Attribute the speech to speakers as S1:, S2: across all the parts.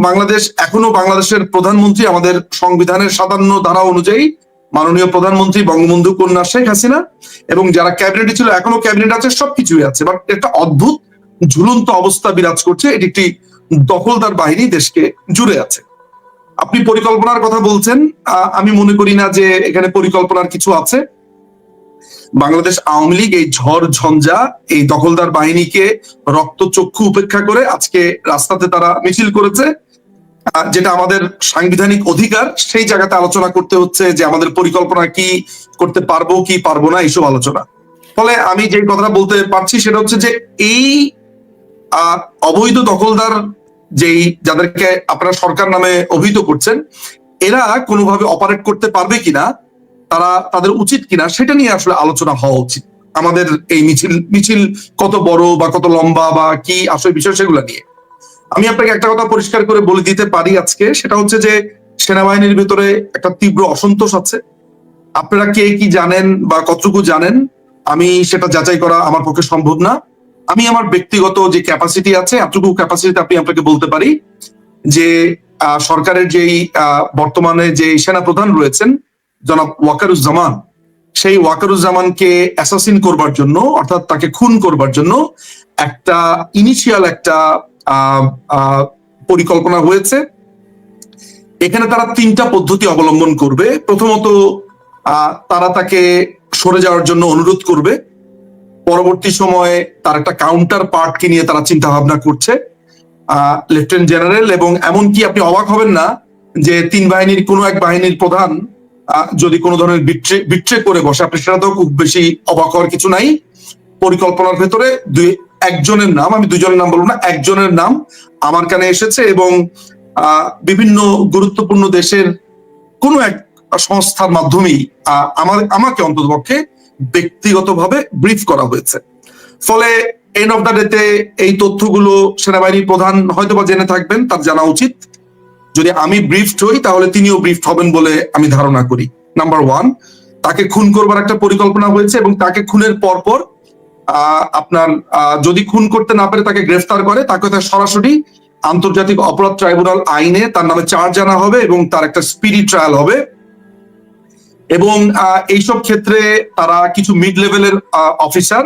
S1: বাংলাদেশ এখনো বাংলাদেশের প্রধানমন্ত্রী আমাদের সংবিধানের ৫৭ ধারা অনুযায়ী মাননীয় প্রধানমন্ত্রী বঙ্গবন্ধু কন্যা শেখ হাসিনা, এবং যারা ক্যাবিনেটে ছিল এখনো ক্যাবিনেট আছে, সবকিছুই আছে, বাট একটা অদ্ভুত ঝুলন্ত অবস্থা বিরাজ করছে। এটি একটি দখলদার বাহিনী দেশকে জুড়ে আছে। আপনি পরিকল্পনার কথা বলছেন, আমি মনে করি না যে এখানে পরিকল্পনার কিছু আছে। বাংলাদেশ আওয়ামী লীগ এই ঝড় ঝঞ্ঝা, এই দখলদার বাহিনীকে রক্তচক্ষু উপেক্ষা করে আজকে রাস্তাতে তারা মিছিল করেছে, যেটা আমাদের সাংবিধানিক অধিকার। সেই জায়গাতে আলোচনা করতে হচ্ছে যে আমাদের পরিকল্পনা কি করতে পারবো কি পারবো না, এইসব আলোচনা। ফলে আমি যে কথাটা বলতে পারছি সেটা হচ্ছে যে এই অবৈধ দখলদার যেই যাদেরকে আপনারা সরকার নামে অভিহিত করছেন, এরা কোনোভাবে অপারেট করতে পারবে কিনা, তাদের উচিত কিনা, সেটা নিয়ে আসলে আলোচনা হওয়া উচিত। আমাদের এই মিছিল কত বড় বা কত লম্বা বা কি আসলে বিষয়, সেগুলো নিয়ে আমি আপনাকে একটা কথা পরিষ্কার করে বলে দিতে পারি আজকে, সেটা হচ্ছে যে সেনাবাহিনীর ভেতরে একটা তীব্র অসন্তোষ আছে। আপনারা কে কি জানেন বা কতটুকু জানেন, আমি সেটা যাচাই করা আমার পক্ষে সম্ভব না। আমি আমার ব্যক্তিগত যে ক্যাপাসিটি আছে, এতটুকু ক্যাপাসিটিতে আপনাকে বলতে পারি যে সরকারের যেই বর্তমানে যে সেনা প্রধান রয়েছেন জনাব ওয়াকারুজ্জামান, সেই ওয়াকারুজ্জামানকে অ্যাসাসিন করবার জন্য, অর্থাৎ তাকে খুন করবার জন্য একটা ইনিশিয়াল একটা পরিকল্পনা হয়েছে। এখানে তারা ৩টা পদ্ধতি অবলম্বন করবে। প্রথমত, তারা তাকে সরে যাওয়ার জন্য অনুরোধ করবে। পরবর্তী সময়ে তার একটা কাউন্টার পার্টকে নিয়ে তারা চিন্তা ভাবনা করছে, লেফটেন্যান্ট জেনারেল, এবং এমনকি আপনি অবাক হবেন না যে ৩ বাহিনীর কোনো এক বাহিনীর প্রধান যদি কোনো ধরনের বিট্রে করে বসে, আপনি সেটা তো খুব বেশি অবাক হওয়ার কিছু নাই। পরিকল্পনার ভেতরে একজনের নাম, আমি ২ জনের নাম বলবো না, একজনের নাম আমার কানে এসেছে, এবং বিভিন্ন গুরুত্বপূর্ণ দেশের কোনো এক সংস্থার মাধ্যমেই আমাকে অন্ততপক্ষে ব্যক্তিগতভাবে ব্রিফ করা হয়েছে। ফলে এন্ড অফ দ্য ডেতে এই তথ্যগুলো সেনাবাহিনীর প্রধান হয়তোবা জেনে থাকবেন, তার জানা উচিত। যদি আমি ব্রিফড হই তাহলে তিনিও ব্রিফড হবেন বলে আমি ধারণা করি। নাম্বার 1, তাকে খুন করবার একটা পরিকল্পনা হয়েছে, এবং তাকে খুনের পরপর আপনার যদি খুন করতে না পারে তাকে গ্রেফতার করে, তাকে সরাসরি আন্তর্জাতিক অপরাধ ট্রাইব্যুনাল আইনে তার নামে চার্জ আনা হবে, এবং তার একটা স্পিডি ট্রায়াল হবে। এবং এইসব ক্ষেত্রে তারা কিছু মিড লেভেলের অফিসার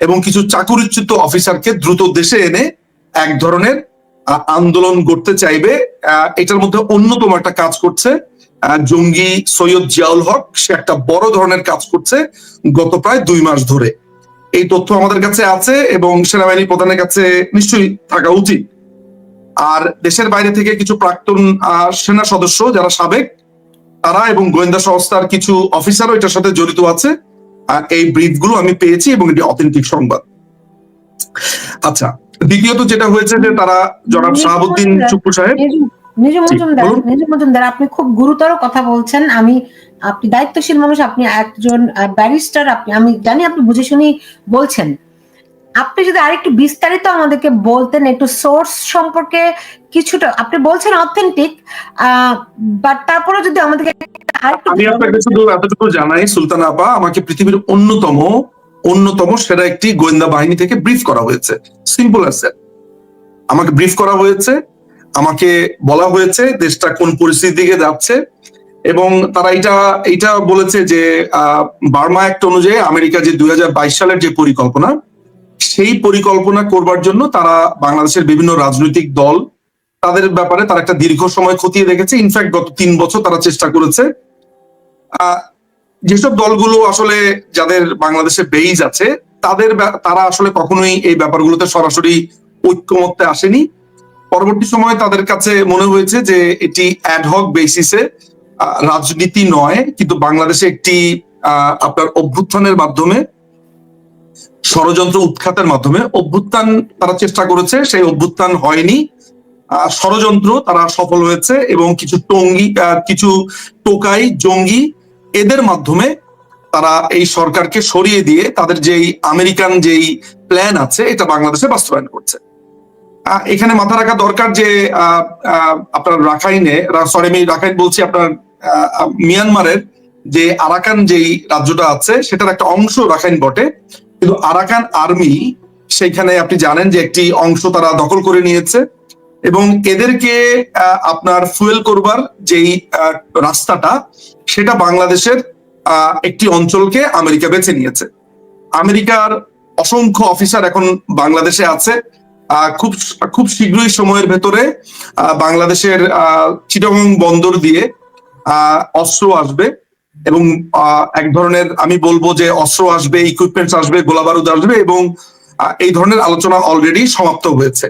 S1: এবং কিছু চাকুরিচ্যুত অফিসারকে দ্রুত দেশে এনে এক ধরনের আন্দোলন করতে চাইবে। এটার মধ্যে অন্যতম একটা কাজ করছে জঙ্গি সৈয়দ জিয়াউল হক। সে একটা বড় ধরনের কাজ করছে গত প্রায় 2 মাস ধরে। এই তথ্য আমাদের কাছে আছে এবং সেনাবাহিনী প্রধানের কাছে নিশ্চয়ই থাকা উচিত। আর দেশের বাইরে থেকে কিছু প্রাক্তন সেনা সদস্য যারা সাবেক, তারা এবং গোয়েন্দা সংস্থার কিছু অফিসারও এটার সাথে জড়িত আছে। এই ব্রিফগুলো আমি পেয়েছি এবং এটি অথেন্টিক সংবাদ। আচ্ছা, দ্বিতীয়ত যেটা হয়েছে যে তারা জনাব শাহাবুদ্দিন চুপ্পু সাহেব,
S2: নিজু মজুমদার, আপনি খুব গুরুতর কথা বলছেন। আপনি দায়িত্বশীল মানুষ, আপনি একজন ব্যারিস্টার, আমি জানি আপনি বুঝে শুনি বলছেন। আপনি যদি আরেকটু বিস্তারিত আমাদেরকে বলতেন, একটু সোর্স সম্পর্কে কিছুটা। আপনি বলছেন অথেন্টিক, বাট তারপরে যদি আমাদেরকে
S1: আমি আপনাকে শুধু এতটুকু জানাই, সুলতান আপা, আমাকে পৃথিবীর অন্যতম সেরা একটি গোয়েন্দা বাহিনী থেকে ব্রিফ করা হয়েছে। Simple as that. আমাকে ব্রিফ করা হয়েছে, আমাকে বলা হয়েছে দেশটা কোন পরিস্থিতির দিকে যাচ্ছে, এবং তারা এইটা বলেছে যে বার্মা অ্যাক্ট অনুযায়ী আমেরিকা যে 2022 সালের যে পরিকল্পনা, সেই পরিকল্পনা করবার জন্য তারা বাংলাদেশের বিভিন্ন রাজনৈতিক দল, তাদের ব্যাপারে তারা একটা দীর্ঘ সময় খতিয়ে দেখেছে। ইনফ্যাক্ট গত 3 বছর তারা চেষ্টা করেছে। যেসব দলগুলো আসলে যাদের বাংলাদেশে বেইজ আছে, তারা আসলে কখনোই এই ব্যাপারগুলোতে সরাসরি ঐক্যমত্যে আসেনি। পরবর্তী সময়ে তাদের কাছে মনে হয়েছে যে এটি অ্যাডহক বেসিসে রাজনীতি নয়, কিন্তু বাংলাদেশে একটি আপনার অভ্যুত্থানের মাধ্যমে, ষড়যন্ত্র উৎখাতের মাধ্যমে অভ্যুত্থান তারা চেষ্টা করেছে। সেই অভ্যুত্থান হয়নি, ষড়যন্ত্র তারা সফল হয়েছে, এবং কিছু টোকাই জঙ্গি, এদের মাধ্যমে তারা এই সরকারকে সরিয়ে দিয়ে তাদের যেই আমেরিকান যেই প্ল্যান আছে এটা বাংলাদেশে বাস্তবায়ন করছে। এখানে মাথা রাখা দরকার যে আপনার রাখাইন বলছি, আপনার মিয়ানমারের যে আরাকান যেই রাজ্যটা আছে সেটার একটা অংশ রাখাইন বটে, কিন্তু আরাকান আর্মি সেইখানে আপনি জানেন যে একটি অংশ তারা দখল করে নিয়েছে। এবং এদেরকে আপনার ফুয়েল করবার যেই রাস্তাটা, সেটা বাংলাদেশের একটি অঞ্চলকে আমেরিকা বেছে নিয়েছে। আমেরিকার অসংখ্য অফিসার এখন বাংলাদেশে আছে। খুব খুব শীঘ্রই সময়ের ভেতরে বাংলাদেশের চিটাগং বন্দর দিয়ে অস্ত্র আসবে, এবং এক ধরনের আমি বলবো যে অস্ত্র আসবে, ইকুইপমেন্টস আসবে, গোলাবারুদ আসবে, এবং এই ধরনের আলোচনা অলরেডি সমাপ্ত হয়েছে।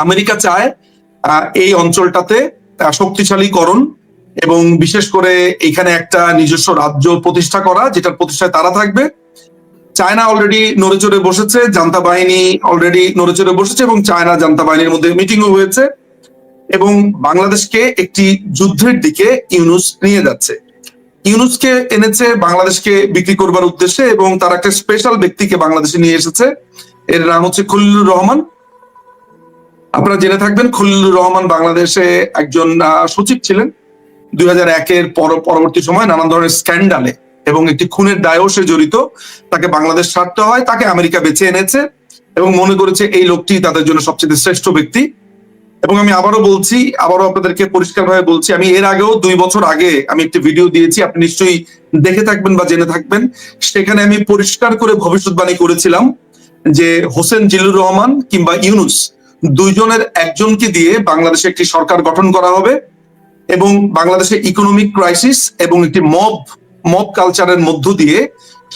S1: আমেরিকা চায় এই অঞ্চলটাতে শক্তিশালীকরণ এবং বিশেষ করে এখানে একটা নিজস্ব রাজ্য প্রতিষ্ঠা করা, যেটার প্রতিষ্ঠায় তারা থাকবে। চায়না অলরেডি নড়েচড়ে বসেছে, জান্তা বাহিনী অলরেডি নড়েচড়ে বসেছে, এবং চায়না জান্তা বাহিনীর মধ্যে মিটিংও হয়েছে, এবং বাংলাদেশকে একটি যুদ্ধের দিকে ইউনূস নিয়ে যাচ্ছে। ইউনূসকে এনেছে বাংলাদেশকে বিক্রি করবার উদ্দেশ্যে, এবং তার একটা স্পেশাল ব্যক্তিকে বাংলাদেশে নিয়ে এসেছে। এর নাম হচ্ছে খলিলুর রহমান। আপনারা জেনে থাকবেন খলিলুর রহমান বাংলাদেশে একজন সচিব ছিলেন 2001-এর পরবর্তী সময় নানান ধরনের স্ক্যান্ডালে এবং একটি খুনের দায়েও সে জড়িত। তাকে বাংলাদেশ ছাড়তে হয়, তাকে আমেরিকা বেছে এনেছে এবং মনে করেছে এই লোকটি তাদের জন্য সবচেয়ে শ্রেষ্ঠ ব্যক্তি। এবং আমি আবারও আপনাদেরকে পরিষ্কারভাবে বলছি, আমি এর আগেও 2 বছর আগে আমি একটি ভিডিও দিয়েছি, আপনি নিশ্চয়ই দেখে থাকবেন বা জেনে থাকবেন। সেখানে আমি পরিষ্কার করে ভবিষ্যৎবাণী করেছিলাম যে হোসেন জিল্লুর রহমান কিংবা ইউনূস দুইজনের একজনকে দিয়ে বাংলাদেশে একটি সরকার গঠন করা হবে, এবং বাংলাদেশে ইকোনমিক ক্রাইসিস এবং একটি মব কালচারের মধ্য দিয়ে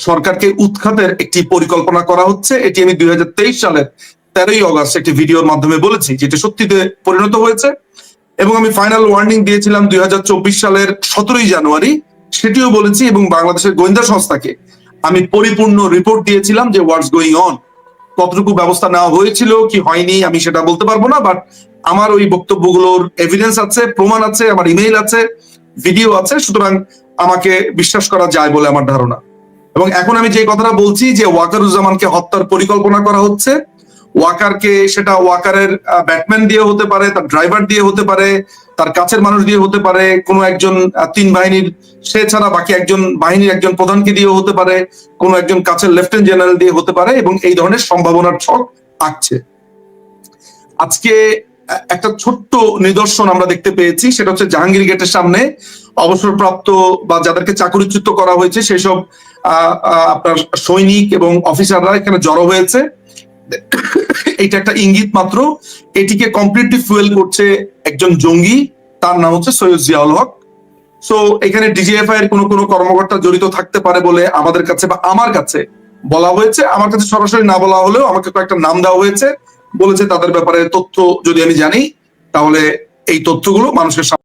S1: সরকারকে উৎখাতের একটি পরিকল্পনা করা হচ্ছে। এটি আমি 2023 সালের 13ই অগস্ট একটি ভিডিওর মাধ্যমে বলেছি, যেটি সত্যিতে পরিণত হয়েছে। এবং আমি ফাইনাল ওয়ার্নিং দিয়েছিলাম 2024 সালের 17ই জানুয়ারি, সেটিও বলেছি, এবং বাংলাদেশের গোয়েন্দা সংস্থাকে আমি পরিপূর্ণ রিপোর্ট দিয়েছিলাম যে হোয়াটস গোয়িং অন। কতটুকু ব্যবস্থা নেওয়া হয়েছিল কি হয়নি আমি সেটা বলতে পারবো না, বাট আমার ওই বক্তব্যগুলোর এভিডেন্স আছে, প্রমাণ আছে, আমার ইমেইল আছে, ভিডিও আছে, সুতরাং আমাকে বিশ্বাস করা যায় বলে আমার ধারণা। এবং এখন আমি যে কথাটা বলছি যে ওয়াকারুজ্জামানকে হত্যার পরিকল্পনা করা হচ্ছে, ওয়াকারকে সেটা ওয়াকারের ব্যাটম্যান দিয়ে হতে পারে, তার ড্রাইভার দিয়ে হতে পারে, তার কাছের মানুষ দিয়ে হতে পারে, কোনো একজন 3 বাহিনীর সে ছাড়া বাকি একজন বাহিনীর একজন প্রধানকে দিয়ে হতে পারে, কোনো একজন কাছের লেফটেন্যান্ট জেনারেল দিয়ে হতে পারে, এবং এই ধরনের সম্ভাবনার ছক আঁকছে। আজকে একটা ছোট্ট নিদর্শন আমরা দেখতে পেয়েছি, সেটা হচ্ছে জাহাঙ্গীর গেটের সামনে অবসরপ্রাপ্ত বা যাদেরকে চাকরিচ্যুত করা হয়েছে সেসব আপনার সৈনিক এবং অফিসাররা এখানে জড়ো হয়েছে। এটা একটা ইঙ্গিত মাত্র, এটিকে কমপ্লিটলি ফুয়েল করছে একজন জঙ্গি, তার নাম হচ্ছে সৈয়দ জিয়াউল হক। সো এখানে ডিজিএফআই এর কোনো কর্মকর্তা জড়িত থাকতে পারে বলে আমাদের কাছে বা আমার কাছে বলা হয়েছে। আমার কাছে সরাসরি না বলা হলেও আমাকে কয়েকটা নাম দেওয়া হয়েছে, বলেছে তাদের ব্যাপারে তথ্য যদি আমি জানি তাহলে এই তথ্যগুলো মানুষের